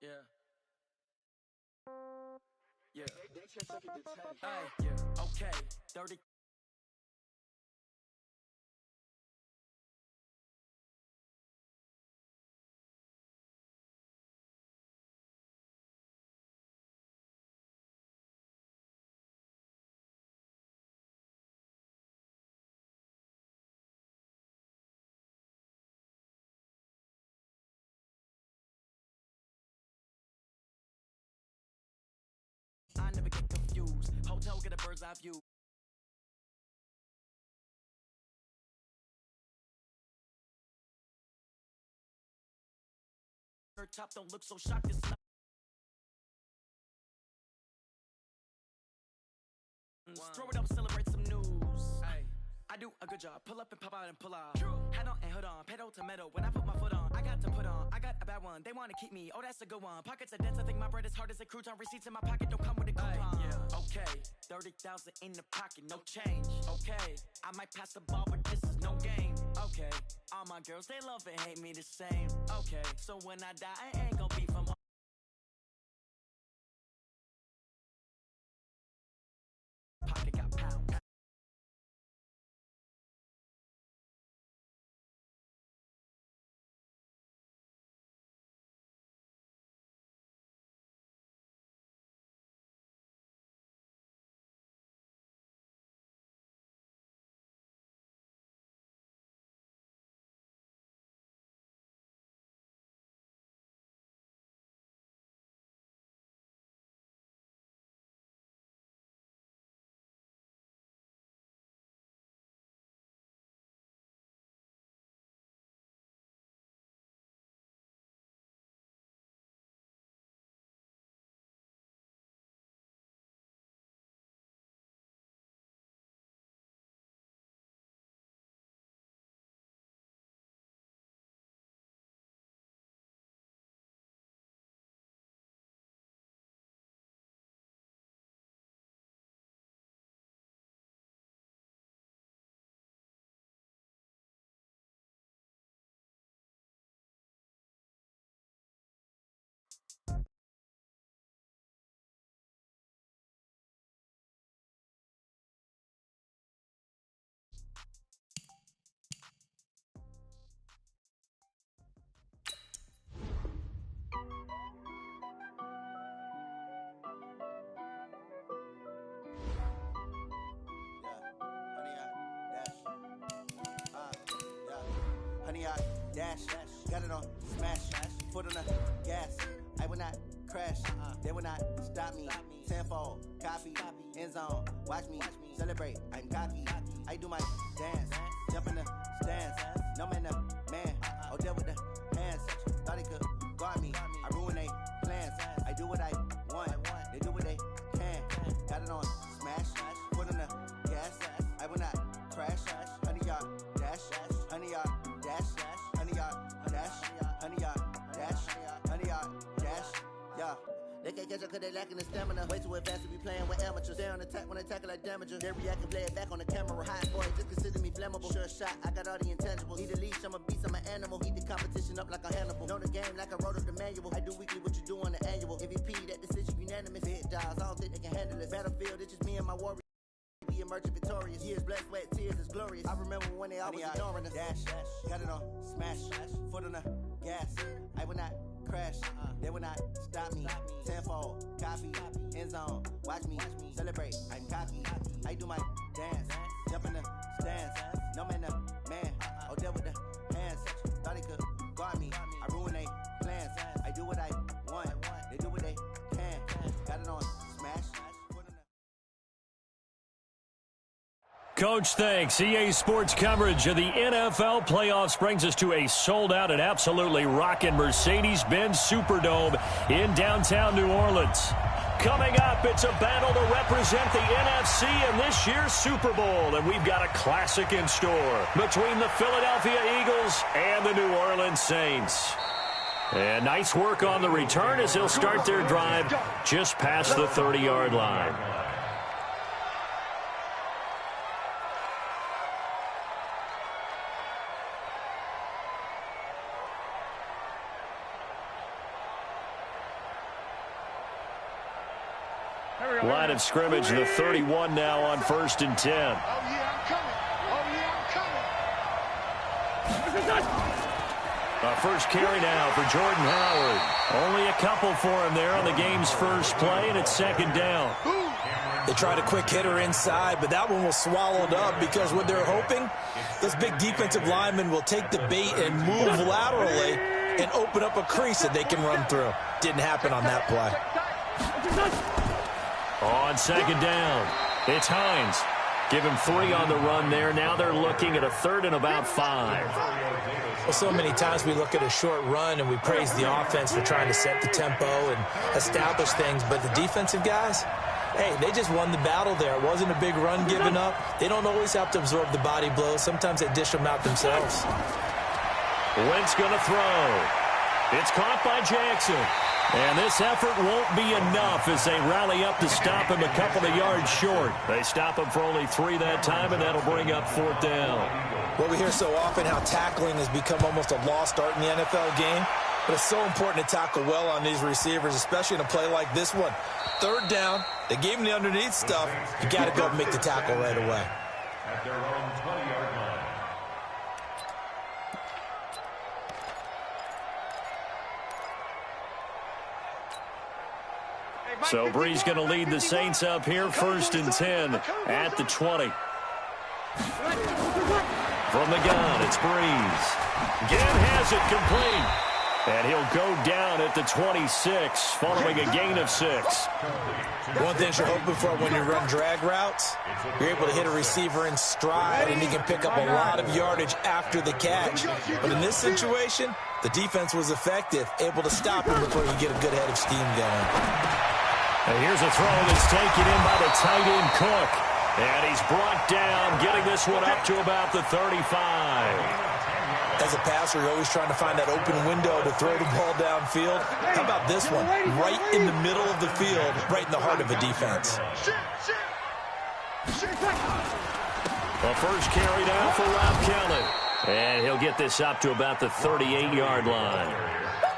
Yeah. Yeah. Hey, yeah. Okay. 30. I never get confused. Hotel get a bird's eye view. Her top don't look so shocked. It's throw it up, celebrate some news. Ay. I do a good job. Pull up and pop out and pull out. Hat on and hood on, pedal to metal. When I put my foot on, I got to put on. I got a bad one. They want to keep me. Oh, that's a good one. Pockets are dense. I think my bread is hard as a crouton. Receipts in my pocket don't come with a coupon. Yeah. Okay, 30,000 in the pocket, no change. Okay, I might pass the ball, but this is no game. Okay, all my girls they love and hate me the same. Okay, so when I die, I ain't gonna be from. Pocket got pound. Honey, I dash, got it on smash, foot on the gas. I will not crash, they will not stop me. Tenfold, copy, end zone, watch me celebrate. I'm cocky, I do my dance, jump in the stands. No man, the man, oh, deal with the hands. Thought he could guard me, I ruin they plans. I do what I want, they do what they can. Got it on smash, foot on the gas. I will not crash, honey, y'all dash, honey, y'all dash, honey, y'all dash, honey, y'all dash, honey, y'all dash, yeah. They can't catch up cause they lacking the stamina. Way too advanced to be playing with amateurs. Stay on attack when I tackle like damager. They react and play it back on the camera. Hot boy, just consider me flammable. Sure shot, I got all the intangibles. Need a leash, I'm a beast, I'm an animal. Heat the competition up like a Hannibal. Know the game like I wrote up the manual. I do weekly what you do on the annual. MVP, that decision unanimous. Big dials, I don't think they can handle it. Battlefield, it's just me and my warrior. Be emerging victorious. Years, blood, sweat, tears is glorious. I remember when they always ignoring us. Dash, got it on smash, foot on the gas. I will not crash, they will not stop me. Tenfold, copy, end zone, watch me celebrate. I'm cocky, I do my dance, jump in the stands. No man, the man, oh, deal with the hands. Thought he could guard me, I ruin they plans. I do what I want, they do what they can. Got it on smash. Coach, thanks. EA Sports coverage of the NFL playoffs brings us to a sold-out and absolutely rocking Mercedes-Benz Superdome in downtown New Orleans. Coming up, it's a battle to represent the NFC in this year's Super Bowl, and we've got a classic in store between the Philadelphia Eagles and the New Orleans Saints. And nice work on the return as they'll start their drive just past the 30-yard line. Line of scrimmage, the 31 now on 1st and 10. Oh, yeah, I'm coming. Oh, yeah, I'm coming. First carry now for Jordan Howard. Only a couple for him there on the game's first play, and it's 2nd down. They tried a quick hitter inside, but that one was swallowed up because what they're hoping, those big defensive linemen will take the bait and move laterally and open up a crease that they can run through. Didn't happen on that play. On 2nd down, it's Hines. Give him 3 on the run there. Now they're looking at a 3rd and about 5. Well, so many times we look at a short run and we praise the offense for trying to set the tempo and establish things, but the defensive guys, hey, they just won the battle there. It wasn't a big run given up. They don't always have to absorb the body blows. Sometimes they dish them out themselves. Wentz going to throw. It's caught by Jackson. And this effort won't be enough as they rally up to stop him a couple of yards short. They stop him for only 3 that time, and that'll bring up 4th down. Well, we hear so often how tackling has become almost a lost art in the NFL game. But it's so important to tackle well on these receivers, especially in a play like this one. 3rd down, they gave him the underneath stuff. You got to go and make the tackle right away. At their own 20-yard line. So Brees going to lead the Saints up here, 1st and 10 at the 20. From the gun, it's Brees. Again has it complete. And he'll go down at the 26 following a gain of 6. One thing you're hoping for when you run drag routes, you're able to hit a receiver in stride and he can pick up a lot of yardage after the catch. But in this situation, the defense was effective, able to stop him before he get a good head of steam going. And here's a throw that's taken in by the tight end Cook. And he's brought down, getting this one up to about the 35. As a passer, you're always trying to find that open window to throw the ball downfield. How about this one? Right in the middle of the field, right in the heart of a defense. The first carry down for Rob Kelly. And he'll get this up to about the 38-yard line.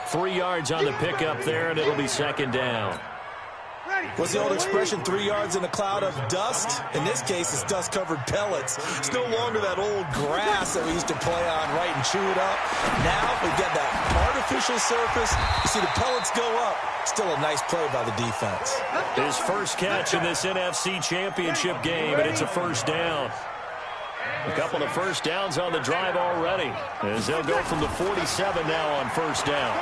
3 yards on the pickup there, and it'll be 2nd down. What's the old expression, 3 yards in a cloud of dust? In this case, it's dust-covered pellets. It's no longer that old grass that we used to play on, right, and chew it up. Now we've got that artificial surface. You see the pellets go up. Still a nice play by the defense. His first catch in this NFC Championship game, and it's a 1st down. A couple of 1st downs on the drive already, as they'll go from the 47 now on 1st down.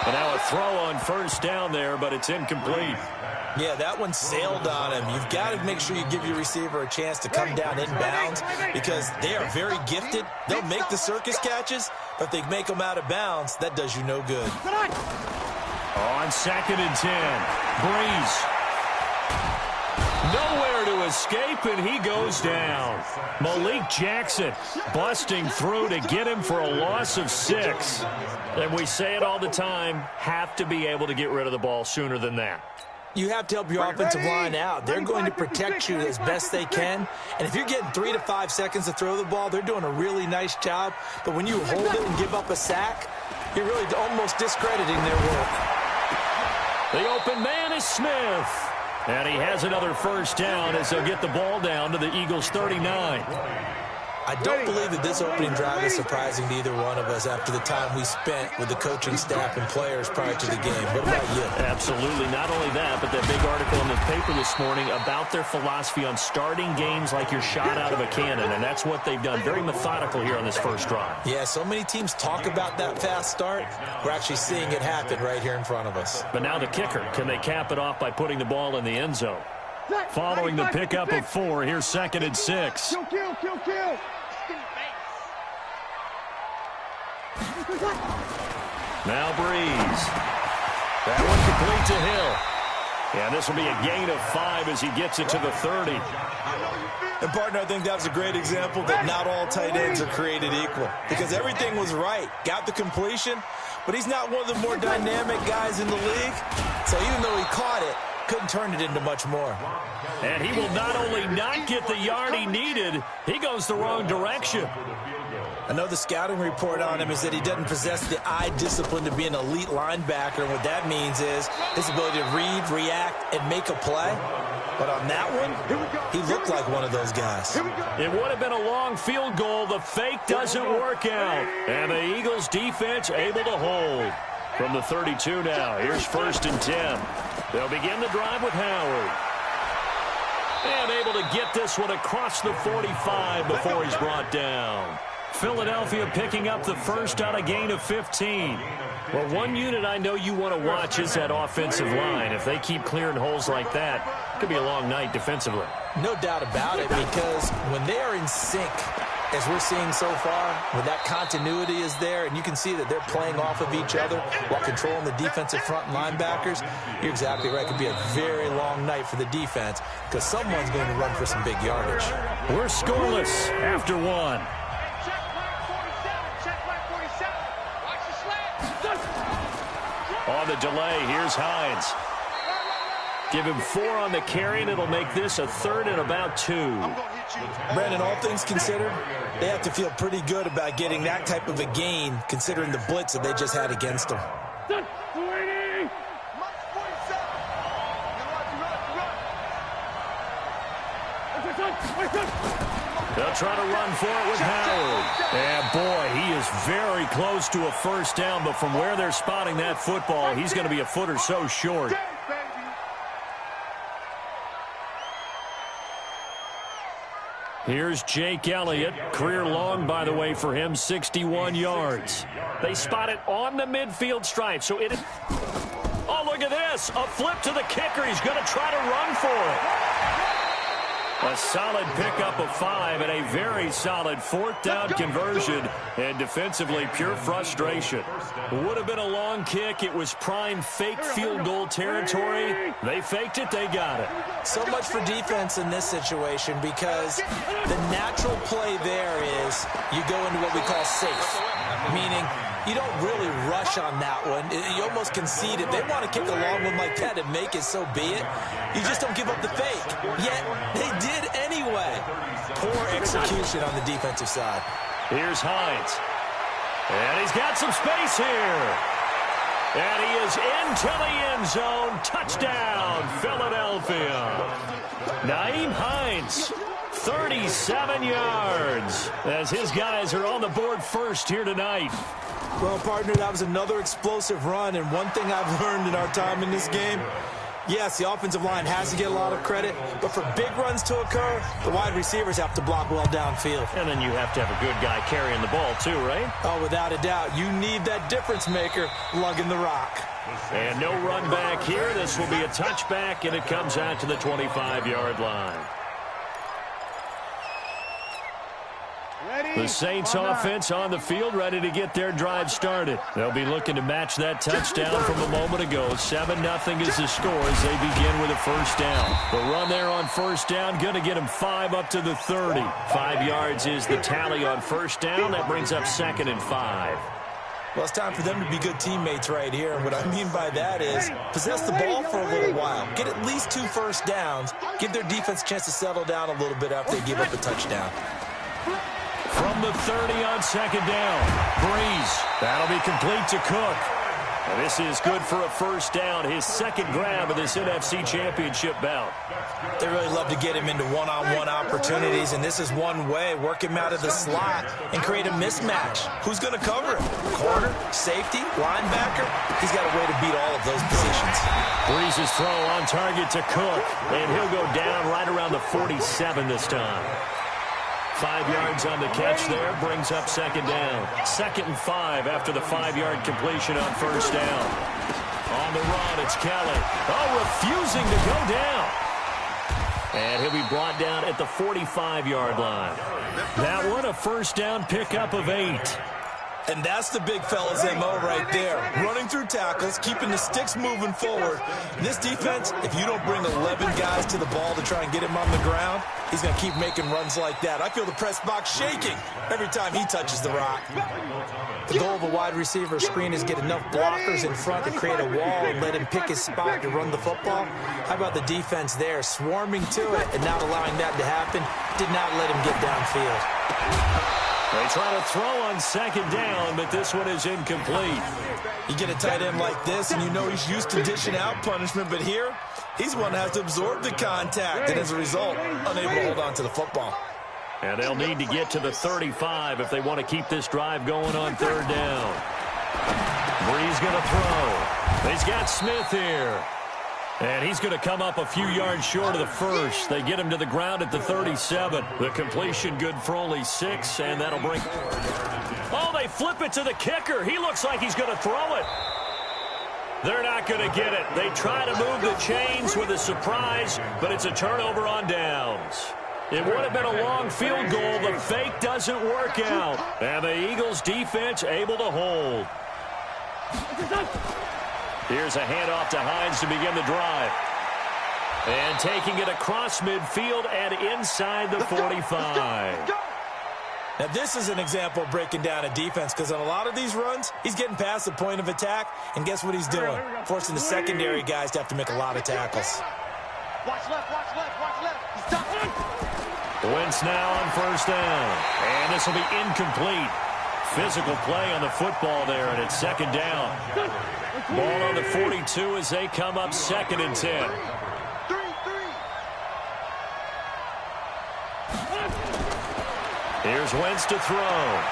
And now a throw on 1st down there, but it's incomplete. Yeah, that one sailed on him. You've got to make sure you give your receiver a chance to come down inbounds because they are very gifted. They'll make the circus catches, but if they make them out of bounds, that does you no good. On 2nd and 10, Brees. Nowhere to escape, and he goes down. Malik Jackson busting through to get him for a loss of 6. And we say it all the time, have to be able to get rid of the ball sooner than that. You have to help your offensive line out. They're going to protect you as best they can. And if you're getting 3 to 5 seconds to throw the ball, they're doing a really nice job. But when you hold it and give up a sack, you're really almost discrediting their work. The open man is Smith. And he has another 1st down as they'll get the ball down to the Eagles' 39. I don't believe that this opening drive is surprising to either one of us after the time we spent with the coaching staff and players prior to the game. What about you? Absolutely. Not only that, but that big article in the paper this morning about their philosophy on starting games like you're shot out of a cannon, and that's what they've done. Very methodical here on this first drive. Yeah, so many teams talk about that fast start. We're actually seeing it happen right here in front of us. But now the kicker. Can they cap it off by putting the ball in the end zone? Following the pickup of 4, here's 2nd and 6. Kill. Now Brees. That one complete to Hill. And this will be a gain of 5 as he gets it to the 30. And, partner, I think that was a great example that not all tight ends are created equal. Because everything was right. Got the completion, but he's not one of the more dynamic guys in the league. So even though he caught it, couldn't turn it into much more. And he will not only not get the yard he needed, he goes the wrong direction. I know the scouting report on him is that he doesn't possess the eye discipline to be an elite linebacker. And what that means is his ability to read, react, and make a play. But on that one, he looked like one of those guys. It would have been a long field goal. The fake doesn't work out. And the Eagles defense able to hold. From the 32 now, here's 1st and 10. They'll begin the drive with Howard. And able to get this one across the 45 before he's brought down. Philadelphia picking up the first on a gain of 15. Well, one unit I know you want to watch is that offensive line. If they keep clearing holes like that, it could be a long night defensively. No doubt about it, because when they are in sync, as we're seeing so far, when that continuity is there, and you can see that they're playing off of each other while controlling the defensive front linebackers, you're exactly right. It could be a very long night for the defense because someone's going to run for some big yardage. We're scoreless after one. On the delay, here's Hines. Give him 4 on the carry, and it'll make this a 3rd and about 2. Brandon, all things considered, they have to feel pretty good about getting that type of a gain, considering the blitz that they just had against them. They'll try to run for it with Howard. And, boy, he is very close to a first down, but from where they're spotting that football, he's going to be a foot or so short. Here's Jake Elliott. Career long, by the way, for him, 61 yards. They spot it on the midfield stripe, so it is... Oh, look at this. A flip to the kicker. He's going to try to run for it. A solid pickup of 5 and a very solid 4th down conversion. And defensively, pure frustration. Would have been a long kick. It was prime fake field goal territory. They faked it. They got it. So much for defense in this situation because the natural play there is you go into what we call safe, meaning you don't really rush on that one. You almost concede it. They want to kick a long one like that and make it, so be it. You just don't give up the fake. Yet they did anyway. Poor execution on the defensive side. Here's Hines. And he's got some space here. And he is into the end zone. Touchdown, Philadelphia. Nyheim Hines, 37 yards, as his guys are on the board first here tonight. Well, partner, that was another explosive run, and one thing I've learned in our time in this game, yes, the offensive line has to get a lot of credit, but for big runs to occur, the wide receivers have to block well downfield. And then you have to have a good guy carrying the ball too, right? Oh, without a doubt. You need that difference maker lugging the rock. And no run back here. This will be a touchback, and it comes out to the 25-yard line. The Saints offense on the field, ready to get their drive started. They'll be looking to match that touchdown from a moment ago. 7-0 is the score as they begin with a first down. The run there on first down, going to get them 5 up to the 30. 5 yards is the tally on first down. That brings up 2nd and 5. Well, it's time for them to be good teammates right here. And what I mean by that is possess the ball for a little while. Get at least 2 first downs. Give their defense a chance to settle down a little bit after they give up a touchdown. From the 30 on 2nd down. Breeze. That'll be complete to Cook. And this is good for a first down. His 2nd grab of this NFC Championship bout. They really love to get him into one-on-one opportunities, and this is one way. Work him out of the slot and create a mismatch. Who's going to cover him? Corner, safety, linebacker? He's got a way to beat all of those positions. Breeze's throw on target to Cook, and he'll go down right around the 47 this time. 5 yards on the catch there, brings up 2nd down. 2nd and 5 after the 5-yard completion on first down. On the run, it's Kelly. Oh, refusing to go down. And he'll be brought down at the 45-yard line. That one, a first down pickup of 8. And that's the big fella's MO right there. Running through tackles, keeping the sticks moving forward. This defense, if you don't bring 11 guys to the ball to try and get him on the ground, he's going to keep making runs like that. I feel the press box shaking every time he touches the rock. The goal of a wide receiver screen is get enough blockers in front to create a wall and let him pick his spot to run the football. How about the defense there, swarming to it and not allowing that to happen? Did not let him get downfield. They try to throw on second down, but this one is incomplete. You get a tight end like this, and you know he's used to dishing out punishment, but here, he's one that has to absorb the contact, and as a result, unable to hold on to the football. And they'll need to get to the 35 if they want to keep this drive going on third down. Bree's going to throw. He's got Smith here. And he's going to come up a few yards short of the first. They get him to the ground at the 37. The completion good for only 6, and that'll bring... Oh, they flip it to the kicker. He looks like he's going to throw it. They're not going to get it. They try to move the chains with a surprise, but it's a turnover on downs. It would have been a long field goal. The fake doesn't work out. And the Eagles defense able to hold. Here's a handoff to Hines to begin the drive. And taking it across midfield and inside the 45. Now, this is an example of breaking down a defense because on a lot of these runs, he's getting past the point of attack, and guess what he's doing? Forcing the secondary guys to have to make a lot of tackles. Watch left, watch left, watch left. He's done. Wentz now on first down. And this will be incomplete. Physical play on the football there, and it's second down. Ball on the 42 as they come up second and 10. Here's Wentz to throw.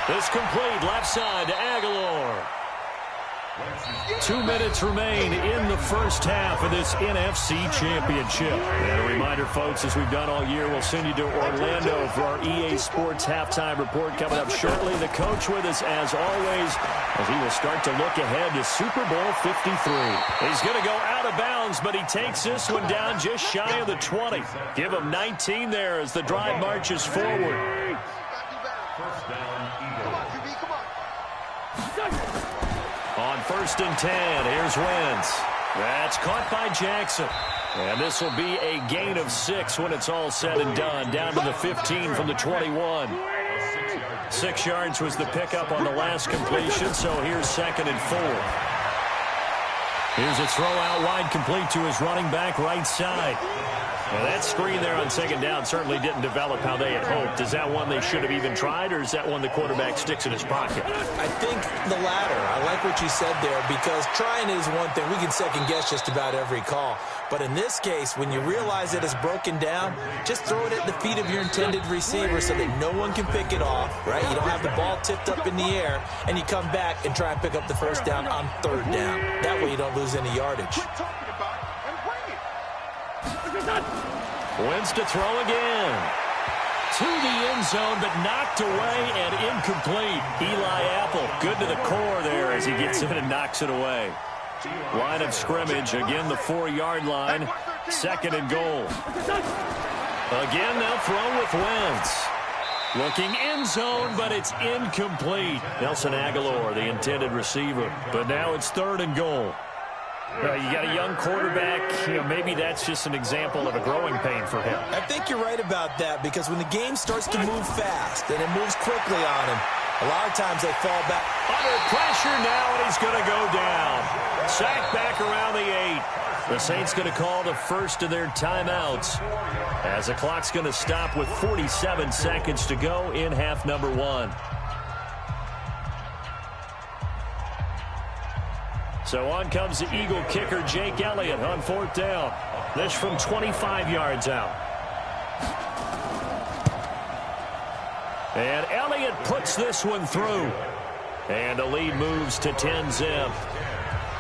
This complete left side to Aguilar. 2 minutes remain in the first half of this NFC Championship. And a reminder, folks, as we've done all year, we'll send you to Orlando for our EA Sports halftime report coming up shortly. The coach with us, as always, as he will start to look ahead to Super Bowl 53. He's going to go out of bounds, but he takes this one down just shy of the 20. Give him 19 there as the drive marches forward. First down, Eagles. Come on. On first and 10, here's Wentz. That's caught by Jackson. And this will be a gain of 6 when it's all said and done. Down to the 15 from the 21. 6 yards was the pickup on the last completion, so here's second and 4. Here's a throw out wide complete to his running back right side. Well, that screen there on second down certainly didn't develop how they had hoped. Is that one they should have even tried, or is that one the quarterback sticks in his pocket? I think the latter. I like what you said there because trying is one thing. We can second guess just about every call. But in this case, when you realize it is broken down, just throw it at the feet of your intended receiver so that no one can pick it off, right? You don't have the ball tipped up in the air, and you come back and try and pick up the first down on third down. That way you don't lose any yardage. Wentz to throw again. To the end zone, but knocked away and incomplete. Eli Apple, good to the core there as he gets in and knocks it away. Line of scrimmage, again the 4-yard line. Second and goal. Again, they'll throw with Wentz. Looking end zone, but it's incomplete. Nelson Aguilar, the intended receiver. But now it's third and goal. You got a young quarterback. Maybe that's just an example of a growing pain for him. I think you're right about that because when the game starts to move fast and it moves quickly on him, a lot of times they fall back. Under pressure now, and he's going to go down. Sacked back around the 8. The Saints going to call the first of their timeouts as the clock's going to stop with 47 seconds to go in half number 1. So on comes the Eagle kicker, Jake Elliott, on fourth down. This from 25 yards out. And Elliott puts this one through. And the lead moves to 10-zip.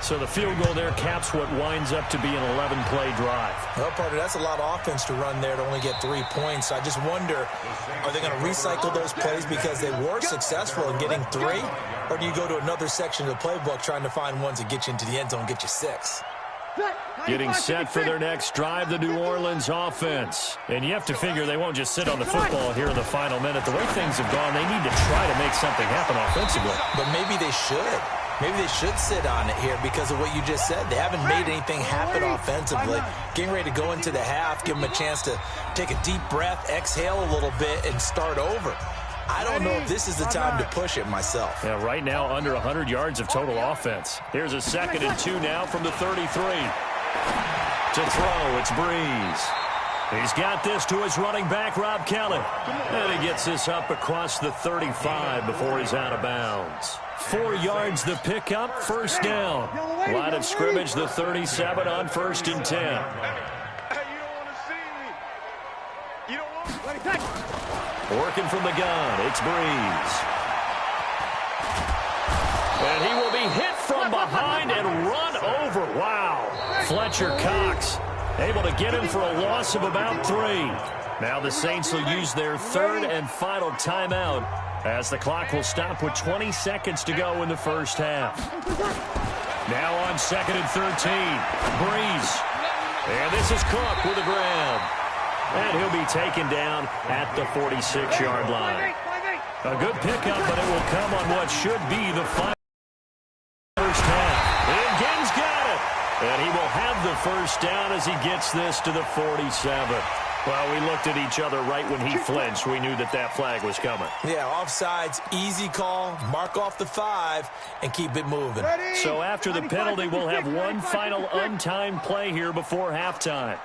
So the field goal there caps what winds up to be an 11-play drive. Well, partner, that's a lot of offense to run there to only get 3 points. I just wonder, are they going to recycle those plays because they were successful in getting 3? Or do you go to another section of the playbook trying to find ones that get you into the end zone and get you 6? Getting set for their next drive, the New Orleans offense. And you have to figure they won't just sit on the football here in the final minute. The way things have gone, they need to try to make something happen offensively. But maybe they should. Maybe they should sit on it here because of what you just said. They haven't made anything happen offensively. Getting ready to go into the half, give them a chance to take a deep breath, exhale a little bit, and start over. I don't know if this is the time to push it myself. Yeah, right now under 100 yards of total offense. Here's a 2nd and 2 now from the 33. To throw, it's Breeze. He's got this to his running back, Rob Kelly. And he gets this up across the 35 before he's out of bounds. 4 yards the pickup, first down. Line of scrimmage, the 37 on 1st and 10. Working from the gun, it's Breeze. And he will be hit from behind and run over. Wow. Fletcher Cox able to get him for a loss of about 3. Now the Saints will use their 3rd and final timeout as the clock will stop with 20 seconds to go in the first half. Now on 2nd and 13. Breeze. And this is Cook with the grab. And he'll be taken down at the 46-yard line. A good pickup, but it will come on what should be the final first half. And Ginn's got it. And he will have the first down as he gets this to the 47. Well, we looked at each other right when he flinched. We knew that that flag was coming. Yeah, offsides, easy call, mark off the 5, and keep it moving. So after the penalty, we'll have one final untimed play here before halftime.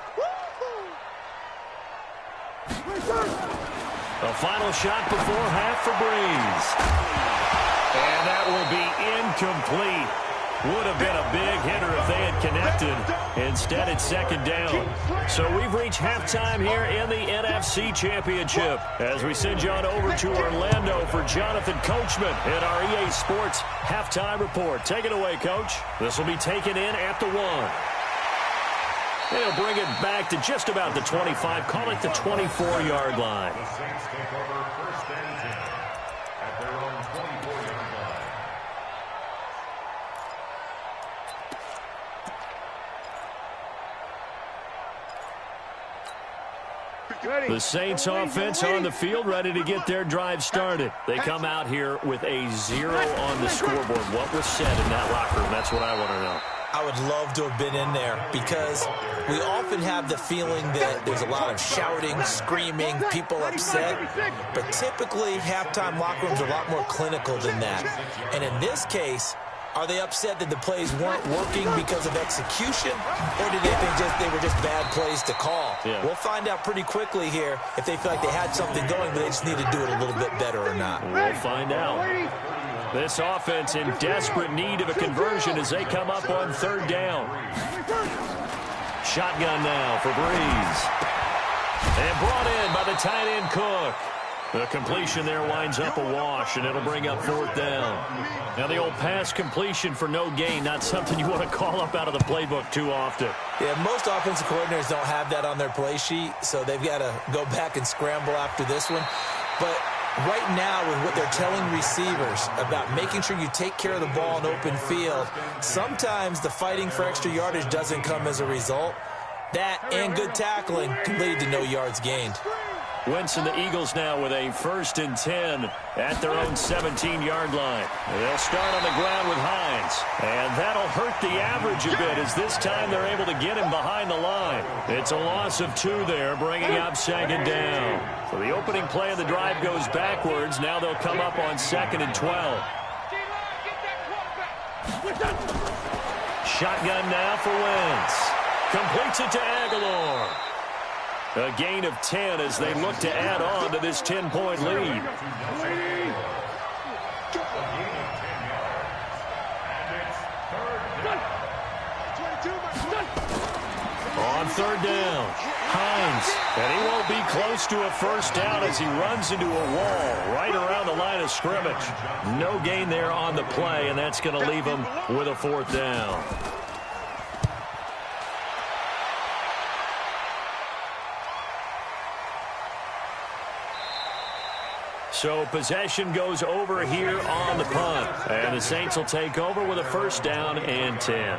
A final shot before half for Breeze. And that will be incomplete. Would have been a big hitter if they had connected. Instead, it's 2nd down. So we've reached halftime here in the NFC Championship as we send you on over to Orlando for Jonathan Coachman in our EA Sports Halftime Report. Take it away, Coach. This will be taken in at the 1. And he'll bring it back to just about the 25. Call it the 24-yard line. The Saints take over 1st and 10 at their own 24-yard line. The Saints offense on the field, ready to get their drive started. They come out here with a 0 on the scoreboard. What was said in that locker room? That's what I want to know. I would love to have been in there because we often have the feeling that there's a lot of shouting, screaming, people upset. But typically, halftime locker rooms are a lot more clinical than that. And in this case, are they upset that the plays weren't working because of execution? Or did they think they were just bad plays to call? Yeah. We'll find out pretty quickly here if they feel like they had something going, but they just need to do it a little bit better or not. We'll find out. This offense in desperate need of a conversion as they come up on 3rd down. Shotgun now for Breeze. And brought in by the tight end Cook. The completion there winds up a wash, and it'll bring up 4th down. Now the old pass completion for no gain, not something you want to call up out of the playbook too often. Yeah, most offensive coordinators don't have that on their play sheet, so they've got to go back and scramble after this one. But right now, with what they're telling receivers about making sure you take care of the ball in open field, sometimes the fighting for extra yardage doesn't come as a result. That and good tackling can lead to no yards gained. Wentz and the Eagles now with a 1st and 10 at their own 17-yard line. They'll start on the ground with Hines. And that'll hurt the average a bit as this time they're able to get him behind the line. It's a loss of 2 there, bringing up 2nd down. So the opening play of the drive goes backwards. Now they'll come up on 2nd and 12. Shotgun now for Wentz. Completes it to Aguilar. A gain of 10 as they look to add on to this 10-point lead. On 3rd down, Hines. And he won't be close to a first down as he runs into a wall right around the line of scrimmage. No gain there on the play, and that's going to leave him with a 4th down. So possession goes over here on the punt. And the Saints will take over with a 1st down and 10.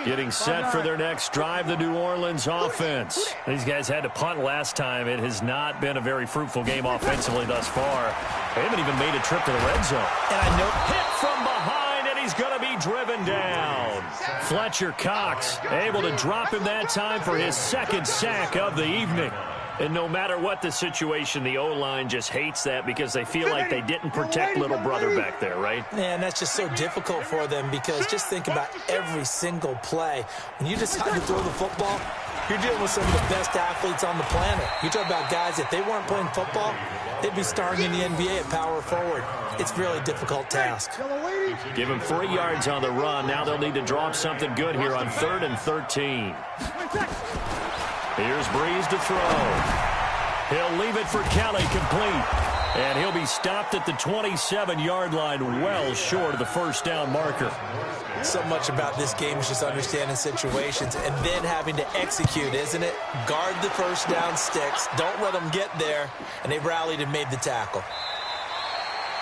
Getting set for their next drive, the New Orleans offense. These guys had to punt last time. It has not been a very fruitful game offensively thus far. They haven't even made a trip to the red zone. And I know hit from behind, and he's going to be driven down. Fletcher Cox able to drop him that time for his 2nd sack of the evening. And no matter what the situation, the O-line just hates that because they feel like they didn't protect little brother back there, right? Man, that's just so difficult for them because just think about every single play. When you decide to throw the football, You're dealing with some of the best athletes on the planet. You talk about guys, if they weren't playing football, they'd be starring in the NBA at power forward. It's a really difficult task. Give him 3 yards on the run. Now they'll need to draw up something good here on 3rd and 13. Here's Breeze to throw. He'll leave it for Kelly, complete. And he'll be stopped at the 27-yard line, well short of the first down marker. So much about this game is just understanding situations and then having to execute, isn't it? Guard the first down sticks. Don't let them get there. And they rallied and made the tackle.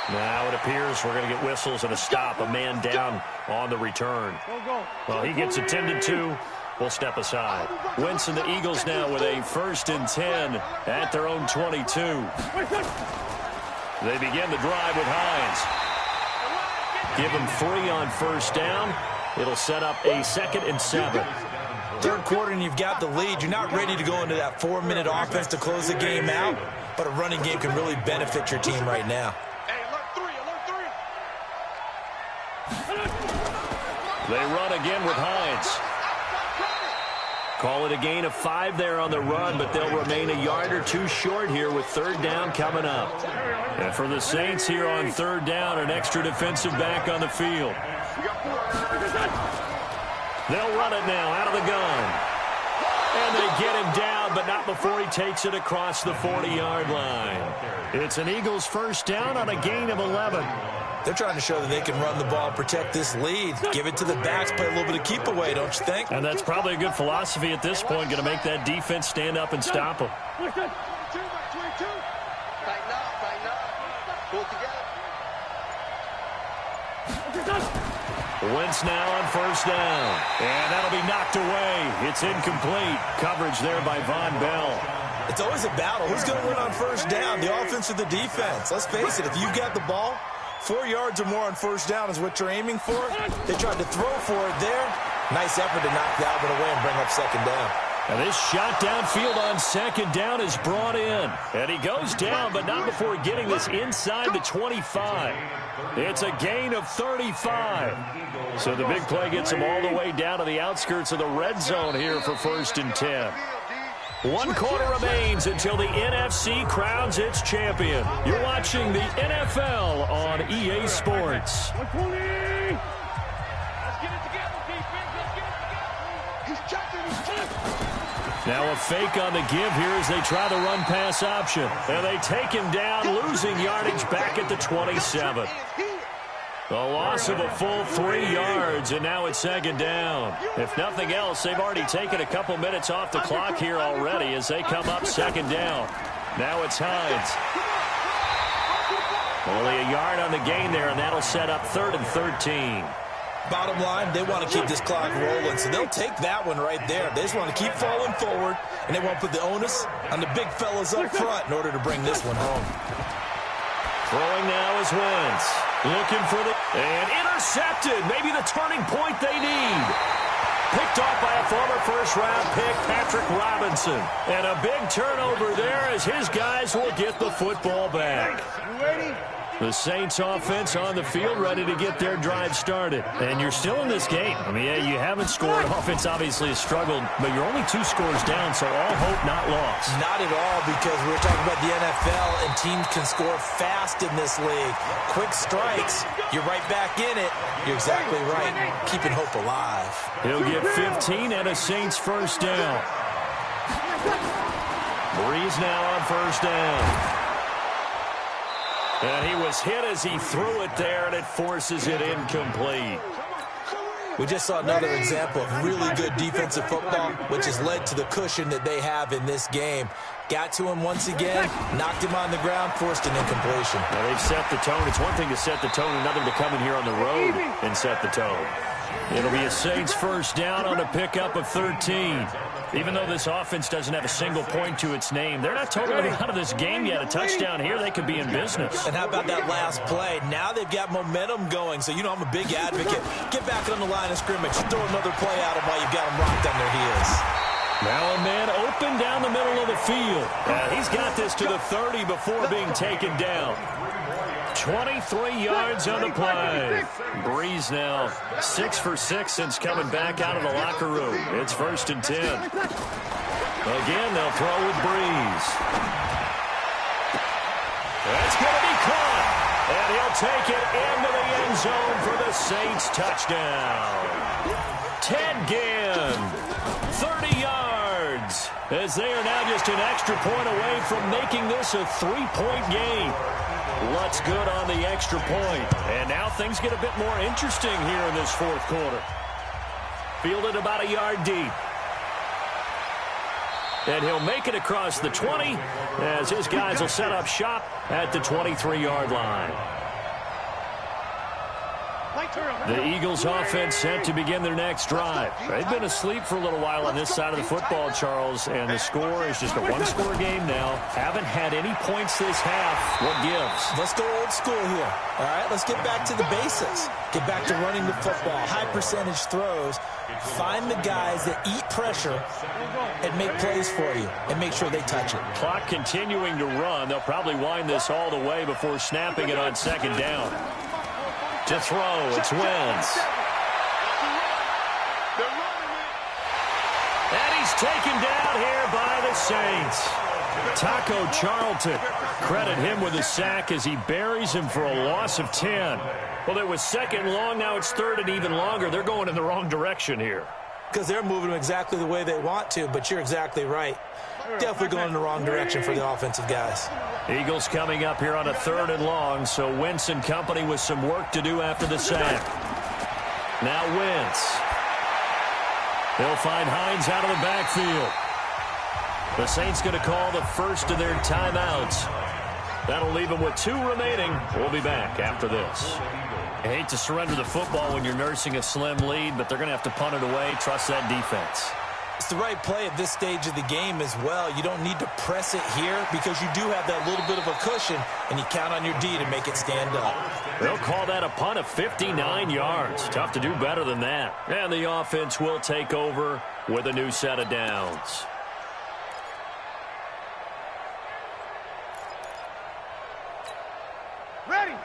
Now it appears we're going to get whistles and a stop. A man down on the return. Well, he gets attended to. We'll step aside. Wentz and the Eagles now with a 1st and 10 at their own 22. They begin the drive with Hines. Give them 3 on first down. It'll set up a 2nd and 7. Third quarter and you've got the lead. You're not ready to go into that 4-minute offense to close the game out, but a running game can really benefit your team right now. They run again with Hines. Call it a gain of 5 there on the run, but they'll remain a yard or 2 short here with 3rd down coming up. And for the Saints here on 3rd down, an extra defensive back on the field. They'll run it now out of the gun. And they get him down, but not before he takes it across the 40-yard line. It's an Eagles 1st down on a gain of 11. They're trying to show that they can run the ball, protect this lead, give it to the backs, play a little bit of keep away, don't you think? And that's probably a good philosophy at this point, going to make that defense stand up and stop them. Tighten up. Pull together. Wentz now on 1st down. And that'll be knocked away. It's incomplete. Coverage there by Von Bell. It's always a battle. Who's going to win on 1st down, the offense or the defense? Let's face it, if you've got the ball, 4 yards or more on 1st down is what you're aiming for. They tried to throw for it there. Nice effort to knock Dalvin away and bring up 2nd down. And this shot downfield on 2nd down is brought in. And he goes down, but not before getting this inside the 25. It's a gain of 35. So the big play gets him all the way down to the outskirts of the red zone here for 1st and 10. 1 quarter remains until the NFC crowns its champion. You're watching the NFL on EA Sports. Now a fake on the give here as they try the run-pass option. And they take him down, losing yardage back at the 27. A loss of a full 3 yards, and now it's 2nd down. If nothing else, they've already taken a couple minutes off the clock here already as they come up 2nd down. Now it's Hines. Only a yard on the gain there, and that'll set up 3rd and 13. Bottom line, they want to keep this clock rolling, so they'll take that one right there. They just want to keep falling forward, and they want to put the onus on the big fellas up front in order to bring this one home. Throwing now is Wentz. Looking for the... And intercepted. Maybe the turning point they need. Picked off by a former first-round pick, Patrick Robinson. And a big turnover there as his guys will get the football back. The Saints offense on the field ready to get their drive started. And you're still in this game. I mean, yeah, you haven't scored. Offense obviously has struggled, but you're only 2 scores down, so all hope not lost. Not at all, because we're talking about the NFL, and teams can score fast in this league. Quick strikes, you're right back in it. You're exactly right. Keeping hope alive. He'll get 15 and a Saints 1st down. Breeze now on 1st down. And he was hit as he threw it there, and it forces it incomplete. We just saw another example of really good defensive football, which has led to the cushion that they have in this game. Got to him once again, knocked him on the ground, forced an incompletion. Well, they've set the tone. It's one thing to set the tone, another to come in here on the road and set the tone. It'll be a Saints 1st down on a pickup of 13. Even though this offense doesn't have a single point to its name, they're not totally out of this game yet. A touchdown here, they could be in business. And how about that last play? Now they've got momentum going, so you know I'm a big advocate. Get back on the line of scrimmage. Throw another play at them while you've got them rocked on their heels. Now a man open down the middle of the field. He's got this to the 30 before being taken down. 23 yards on the play. Breeze now 6 for 6 since coming back out of the locker room. It's 1st and 10. Again, they'll throw with Breeze. That's going to be caught. And he'll take it into the end zone for the Saints touchdown. Ted Ginn, 30 yards, as they are now just an extra point away from making this a 3-point game. Lutz good on the extra point. And now things get a bit more interesting here in this fourth quarter. Fielded about a yard deep. And he'll make it across the 20 as his guys will set up shop at the 23-yard line. The Eagles offense set to begin their next drive. They've been asleep for a little while on this side of the football, Charles, and the score is just a one-score game now. Haven't had any points this half. What gives? Let's go old school here. All right, let's get back to the basics. Get back to running the football, high percentage throws. Find the guys that eat pressure and make plays for you and make sure they touch it. Clock continuing to run. They'll probably wind this all the way before snapping it on second down. To throw, it's Wentz. And he's taken down here by the Saints. Taco Charlton, credit him with a sack as he buries him for a loss of 10. Well, it was second and long, now it's third and even longer. They're going in the wrong direction here. Because they're moving exactly the way they want to, but you're exactly right. Definitely going in the wrong direction for the offensive guys. Eagles coming up here on a third and long, so Wentz and company with some work to do after the sack. Now Wentz. He'll find Hines out of the backfield. The Saints going to call the first of their timeouts. That'll leave them with 2 remaining. We'll be back after this. I hate to surrender the football when you're nursing a slim lead, but they're going to have to punt it away. Trust that defense. It's the right play at this stage of the game as well. You don't need to press it here because you do have that little bit of a cushion, and you count on your D to make it stand up. They'll call that a punt of 59 yards. Tough to do better than that. And the offense will take over with a new set of downs.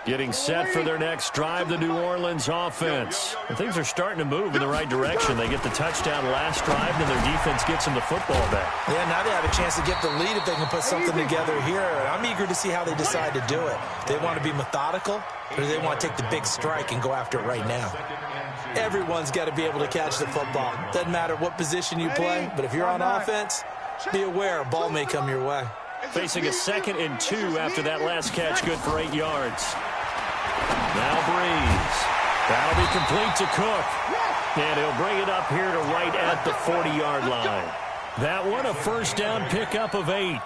Getting set for their next drive, the New Orleans offense. And things are starting to move in the right direction. They get the touchdown last drive, and their defense gets them the football back. Yeah, now they have a chance to get the lead if they can put something together here. I'm eager to see how they decide to do it. They want to be methodical, or do they want to take the big strike and go after it right now? Everyone's got to be able to catch the football. Doesn't matter what position you play, but if you're on offense, be aware a ball may come your way. Facing a 2nd and 2 after that last catch, good for 8 yards. Now Breeze. That'll be complete to Cook. And he'll bring it up here to right at the 40-yard line. That one a first down pickup of 8.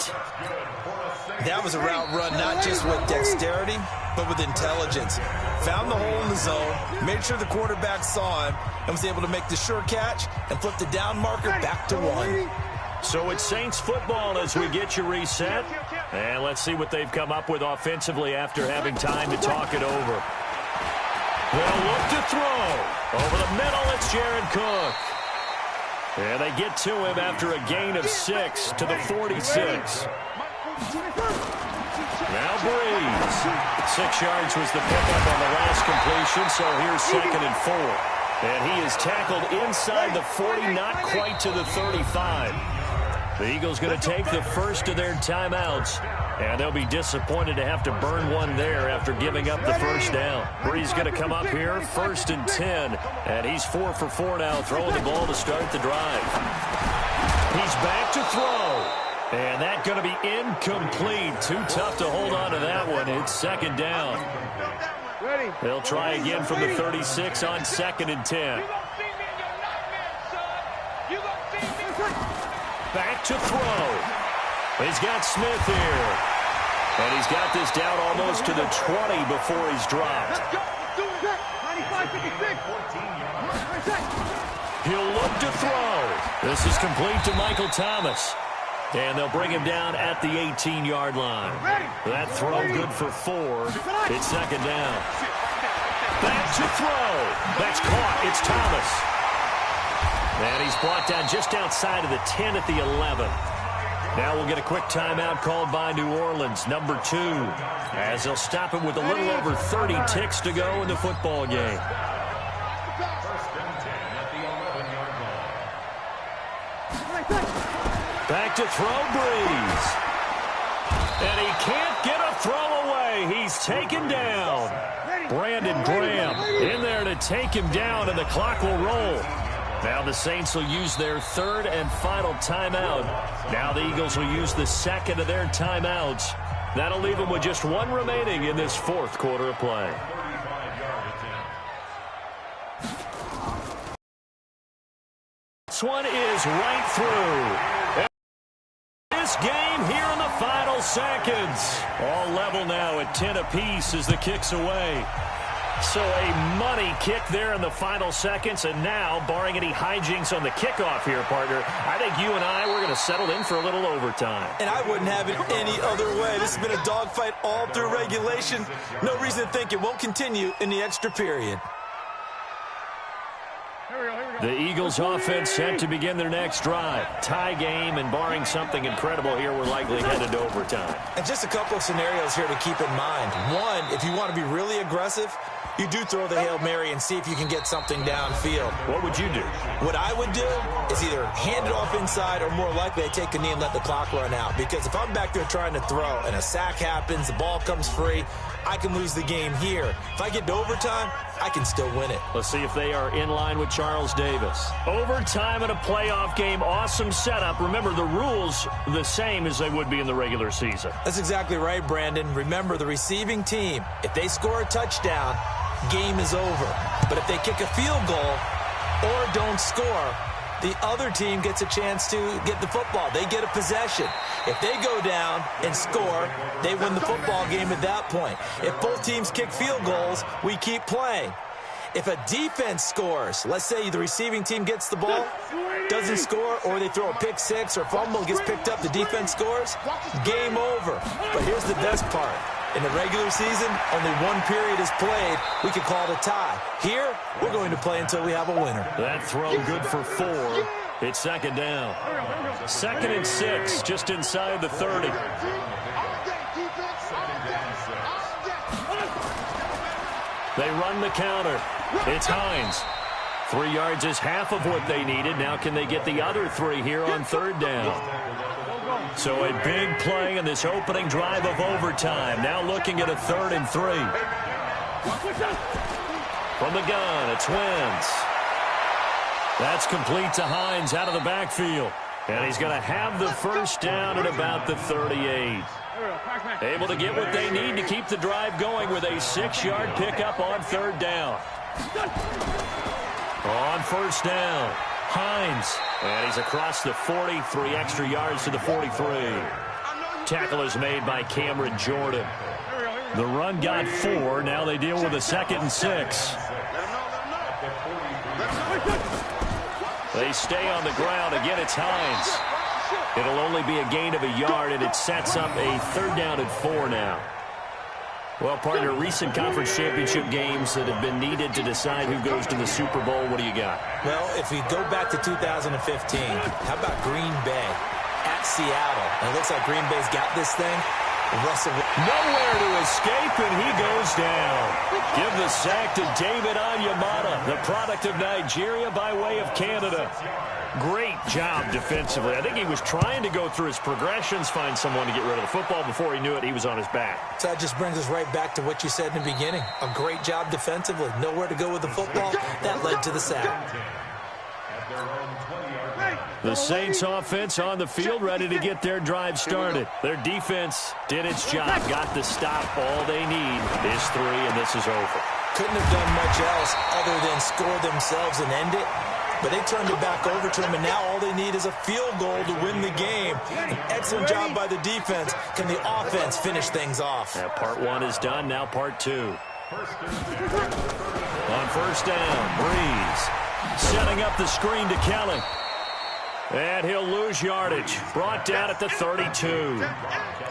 That was a route run not just with dexterity, but with intelligence. Found the hole in the zone, made sure the quarterback saw him, and was able to make the sure catch and flip the down marker back to 1. So it's Saints football as we get you reset. And let's see what they've come up with offensively after having time to talk it over. They'll look to throw. Over the middle, it's Jared Cook. And they get to him after a gain of 6 to the 46. Now Breeze. 6 yards was the pickup on the last completion, so here's 2nd and 4. And he is tackled inside the 40, not quite to the 35. The Eagles going to take the first of their timeouts, and they'll be disappointed to have to burn one there after giving up the first down. Breeze going to come up here, 1st and 10, and he's 4 for 4 now, throwing the ball to start the drive. He's back to throw, and that's going to be incomplete. Too tough to hold on to that one. It's 2nd down. They'll try again from the 36 on 2nd and 10. Back to throw. He's got Smith here. And he's got this down almost to the 20 before he's dropped. He'll look to throw. This is complete to Michael Thomas. And they'll bring him down at the 18-yard line. That throw good for 4. It's 2nd down. Back to throw. That's caught. It's Thomas. And he's brought down just outside of the 10 at the 11. Now we'll get a quick timeout called by New Orleans, number 2, as they'll stop him with a little over 30 ticks to go in the football game. Back to throw, Breeze. And he can't get a throw away. He's taken down. Brandon Graham in there to take him down, and the clock will roll. Now the Saints will use their third and final timeout. Now the Eagles will use the second of their timeouts. That'll leave them with just one remaining in this fourth quarter of play. This one is right through. And this game here in the final seconds. All level now at 10 apiece as the kick's away. So a money kick there in the final seconds, and now, barring any hijinks on the kickoff here, partner, I think you and I, we're going to settle in for a little overtime. And I wouldn't have it any other way. This has been a dogfight all through regulation. No reason to think it won't continue in the extra period. The Eagles offense set to begin their next drive. Tie game, and barring something incredible here, we're likely headed to overtime. And just a couple of scenarios here to keep in mind. One, if you want to be really aggressive, you do throw the Hail Mary and see if you can get something downfield. What would you do? What I would do is either hand it off inside, or more likely I take a knee and let the clock run out. Because if I'm back there trying to throw and a sack happens, the ball comes free, I can lose the game here. If I get to overtime, I can still win it. Let's see if they are in line with Charles Davis. Overtime in a playoff game, awesome setup. Remember, the rules the same as they would be in the regular season. That's exactly right, Brandon. Remember, the receiving team, if they score a touchdown, game is over. But if they kick a field goal or don't score, the other team gets a chance to get the football. They get a possession. If they go down and score, they win the football game at that point. If both teams kick field goals, we keep playing. If a defense scores, let's say the receiving team gets the ball, doesn't score, or they throw a pick six or fumble, gets picked up, the defense scores, game over. But here's the best part. In the regular season, only one period is played. We could call it a tie. Here, we're going to play until we have a winner. That throw good for 4. It's second down. 2nd and 6, just inside the 30. They run the counter. It's Hines. 3 yards is half of what they needed. Now can they get the other 3 here on 3rd down? So a big play in this opening drive of overtime. Now looking at a 3rd and 3. From the gun, it's Wentz. That's complete to Hines out of the backfield. And he's going to have the first down at about the 38. Able to get what they need to keep the drive going with a 6-yard pickup on 3rd down. On 1st down, Hines. And he's across the 40, 3 extra yards to the 43. Tackle is made by Cameron Jordan. The run got 4. Now they deal with a 2nd and 6. They stay on the ground. Again, it's Hines. It'll only be a gain of a yard, and it sets up a 3rd down and 4 now. Well, partner, recent conference championship games that have been needed to decide who goes to the Super Bowl, what do you got? Well, if we go back to 2015, how about Green Bay at Seattle? And it looks like Green Bay's got this thing. Russell nowhere to escape, and he goes down. Give the sack to David Onyemata, the product of Nigeria by way of Canada. Great job defensively. I think he was trying to go through his progressions, find someone to get rid of the football. Before he knew it, he was on his back. So that just brings us right back to what you said in the beginning. A great job defensively. Nowhere to go with the football. That led to the sack. The Saints offense on the field, ready to get their drive started. Their defense did its job, got the stop. All they need is 3, and this is over. Couldn't have done much else other than score themselves and end it. But they turned it back over to him, and now all they need is a field goal to win the game. An excellent job by the defense. Can the offense finish things off? Yeah, part 1 is done, now part 2. On 1st down, Breeze setting up the screen to Kelly. And he'll lose yardage. Brought down at the 32.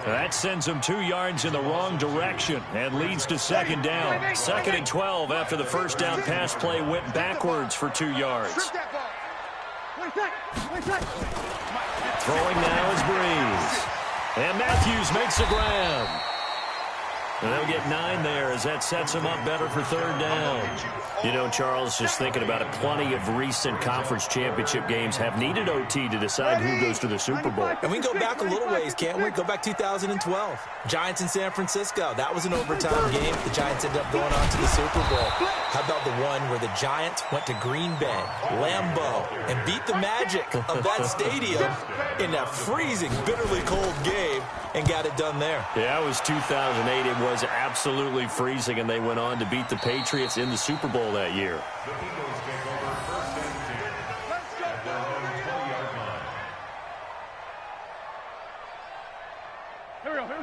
That sends him 2 yards in the wrong direction and leads to 2nd down. 2nd and 12 after the 1st down pass play went backwards for 2 yards. Throwing now is Breeze. And Matthews makes the grab. And they'll get 9 there as that sets them up better for third down. You know, Charles, just thinking about it, plenty of recent conference championship games have needed OT to decide who goes to the Super Bowl. And we can go back a little ways, can't we? Go back 2012. Giants in San Francisco. That was an overtime game. The Giants ended up going on to the Super Bowl. How about the one where the Giants went to Green Bay, Lambeau, and beat the magic of that stadium in that freezing, bitterly cold game and got it done there? Yeah, it was 2008. It was absolutely freezing, and they went on to beat the Patriots in the Super Bowl that year. The Eagles take over first and 10 at their own 20-yard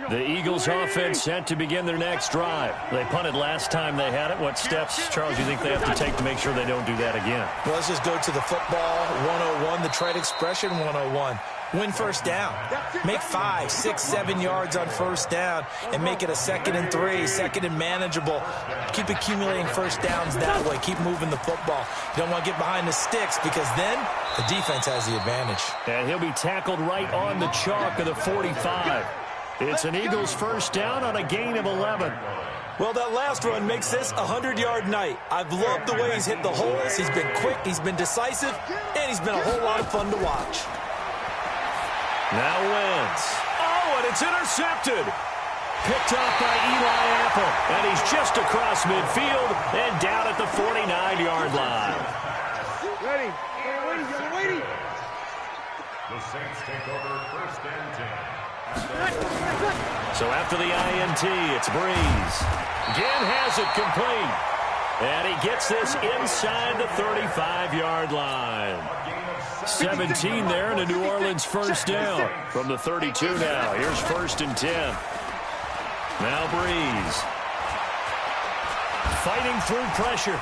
line. The Eagles offense set to begin their next drive. They punted last time they had it. What steps, Charles, do you think they have to take to make sure they don't do that again? Well, let's just go to the football 101, the trade expression 101. Win first down. Make 5, 6, 7 yards on first down and make it a 2nd and 3, 2nd and manageable. Keep accumulating first downs that way. Keep moving the football. You don't want to get behind the sticks because then the defense has the advantage. And he'll be tackled right on the chalk of the 45. It's an Eagles first down on a gain of 11. Well, that last run makes this a 100-yard night. I've loved the way he's hit the holes. He's been quick, he's been decisive, and he's been a whole lot of fun to watch. Now Wentz. Oh, and it's intercepted. Picked off by Eli Apple. And he's just across midfield and down at the 49-yard line. Ready. The Saints take over first and 10. So after the INT, it's Breeze. Again has it complete. And he gets this inside the 35-yard line. 17 there and a New Orleans first down from the 32 now. Here's first and 10. Now Breeze. Fighting through pressure.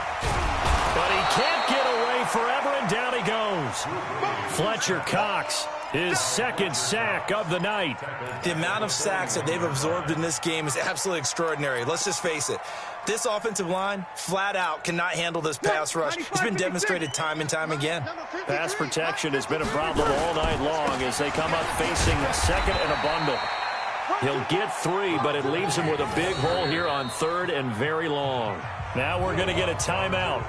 But he can't get away forever, and down he goes. Fletcher Cox, his second sack of the night. The amount of sacks that they've absorbed in this game is absolutely extraordinary. Let's just face it. This offensive line, flat out, cannot handle this pass rush. It's been demonstrated time and time again. Pass protection has been a problem all night long as they come up facing a second and a bundle. He'll get 3, but it leaves him with a big hole here on third and very long. Now we're going to get a timeout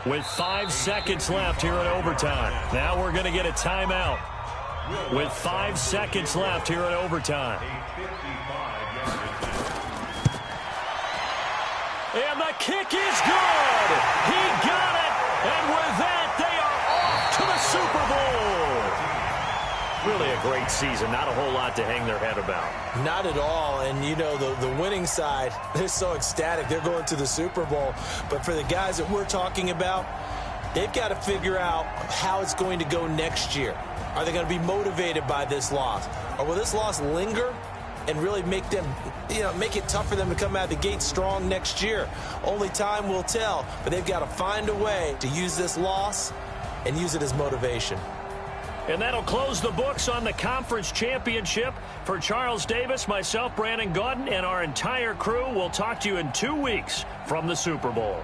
with 5 seconds left here in overtime. Now we're going to get a timeout with 5 seconds left here in overtime. And the kick is good. He got it. And with that, they are off to the Super Bowl. Really a great season. Not a whole lot to hang their head about. Not at all. And, you know, the winning side, they're so ecstatic. They're going to the Super Bowl. But for the guys that we're talking about, they've got to figure out how it's going to go next year. Are they going to be motivated by this loss? Or will this loss linger and really make them, make it tough for them to come out of the gate strong next year? Only time will tell. But they've got to find a way to use this loss and use it as motivation. And that'll close the books on the conference championship. For Charles Davis, myself, Brandon Gaudin, and our entire crew, we'll talk to you in 2 weeks from the Super Bowl.